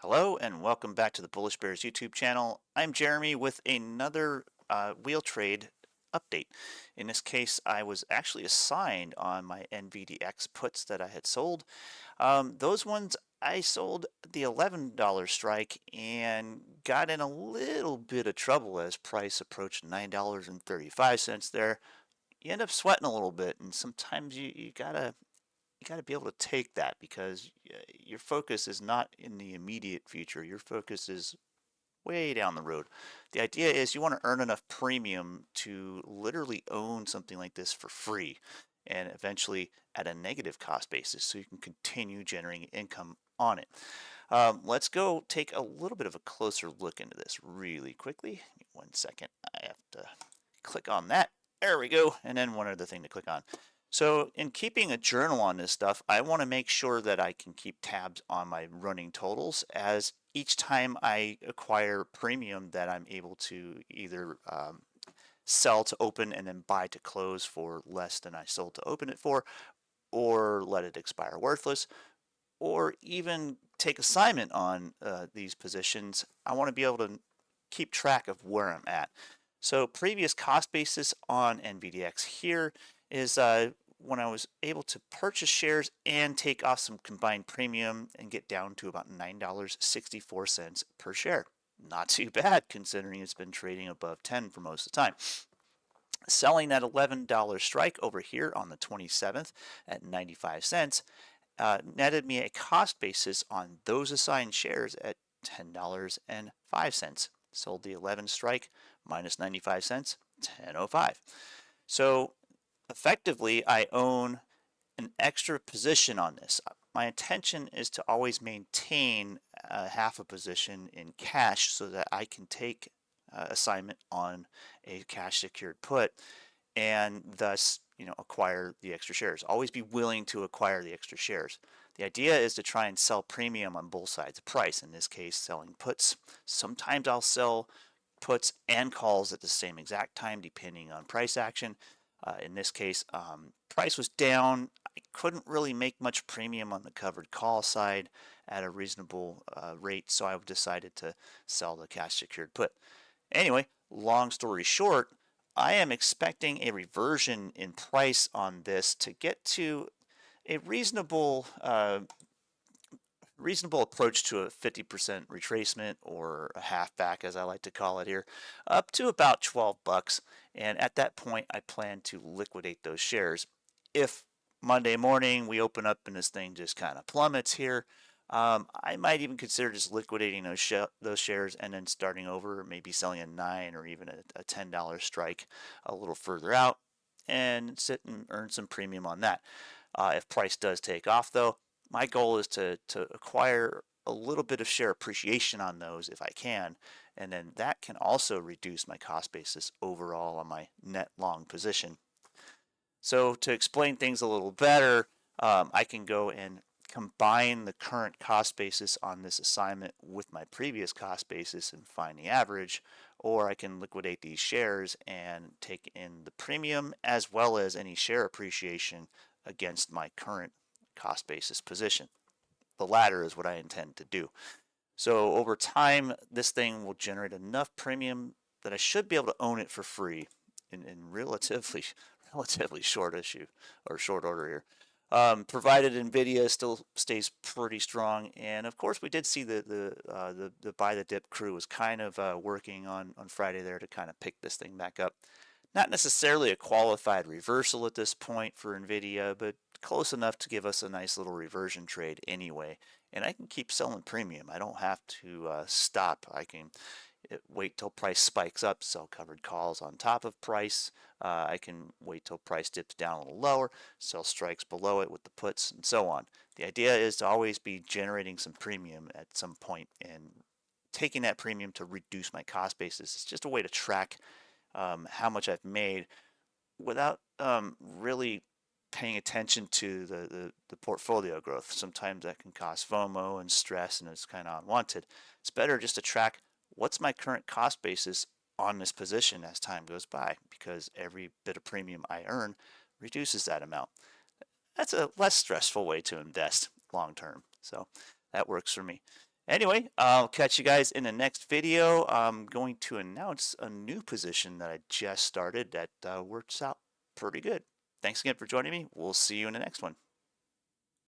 Hello and welcome back to the Bullish Bears YouTube channel. I'm Jeremy with another wheel trade update. In this case, I was actually assigned on my NVDX puts that I had sold. Those ones I sold the $11 strike and got in a little bit of trouble as price approached $9.35 there. You end up sweating a little bit, and sometimes you gotta be able to take that because your focus is not in the immediate future. Your focus is way down the road. The idea is you want to earn enough premium to literally own something like this for free and eventually at a negative cost basis so you can continue generating income on it. Let's go take a little bit of a closer look into this really quickly. Give me 1 second. I have to click on that. There we go. And then one other thing to click on. So in keeping a journal on this stuff, I want to make sure that I can keep tabs on my running totals as each time I acquire premium that I'm able to either sell to open and then buy to close for less than I sold to open it for, or let it expire worthless, or even take assignment on these positions. I want to be able to keep track of where I'm at. So previous cost basis on NVDX here is when I was able to purchase shares and take off some combined premium and get down to about $9.64 per share. Not too bad considering it's been trading above 10 for most of the time. Selling that $11 strike over here on the 27th at 95 cents netted me a cost basis on those assigned shares at $10.05. Sold the 11 strike minus 95 cents, 10.05. So effectively, I own an extra position on this. My intention is to always maintain half a position in cash so that I can take assignment on a cash secured put and thus acquire the extra shares. Always be willing to acquire the extra shares. The idea is to try and sell premium on both sides of price, in this case selling puts. Sometimes I'll sell puts and calls at the same exact time depending on price action. In this case, price was down. I couldn't really make much premium on the covered call side at a reasonable rate, so I decided to sell the cash secured put. Anyway, long story short, I am expecting a reversion in price on this to get to a reasonable approach to a 50% retracement, or a halfback as I like to call it here, up to about 12 bucks. And at that point, I plan to liquidate those shares. If Monday morning we open up and this thing just kind of plummets here, I might even consider just liquidating those shares and then starting over, maybe selling a 9 or even a $10 strike a little further out and sit and earn some premium on that. If price does take off though, my goal is to acquire a little bit of share appreciation on those if I can, and then that can also reduce my cost basis overall on my net long position. So to explain things a little better, I can go and combine the current cost basis on this assignment with my previous cost basis and find the average, or I can liquidate these shares and take in the premium as well as any share appreciation against my current cost basis position. The latter is what I intend to do. So over time, this thing will generate enough premium that I should be able to own it for free in relatively short order here. Provided NVIDIA still stays pretty strong, and of course we did see the buy the dip crew was kind of working on Friday there to kind of pick this thing back up. Not necessarily a qualified reversal at this point for NVIDIA, but close enough to give us a nice little reversion trade anyway. And I can keep selling premium. I don't have to stop. I can wait till price spikes up, sell covered calls on top of price. I can wait till price dips down a little lower, sell strikes below it with the puts, and so on. The idea is to always be generating some premium at some point and taking that premium to reduce my cost basis. It's just a way to track how much I've made without really paying attention to the portfolio growth. Sometimes that can cause FOMO and stress, and it's kind of unwanted. It's better just to track what's my current cost basis on this position as time goes by, because every bit of premium I earn reduces that amount. That's a less stressful way to invest long term. So that works for me. Anyway, I'll catch you guys in the next video. I'm going to announce a new position that I just started that works out pretty good. Thanks again for joining me. We'll see you in the next one.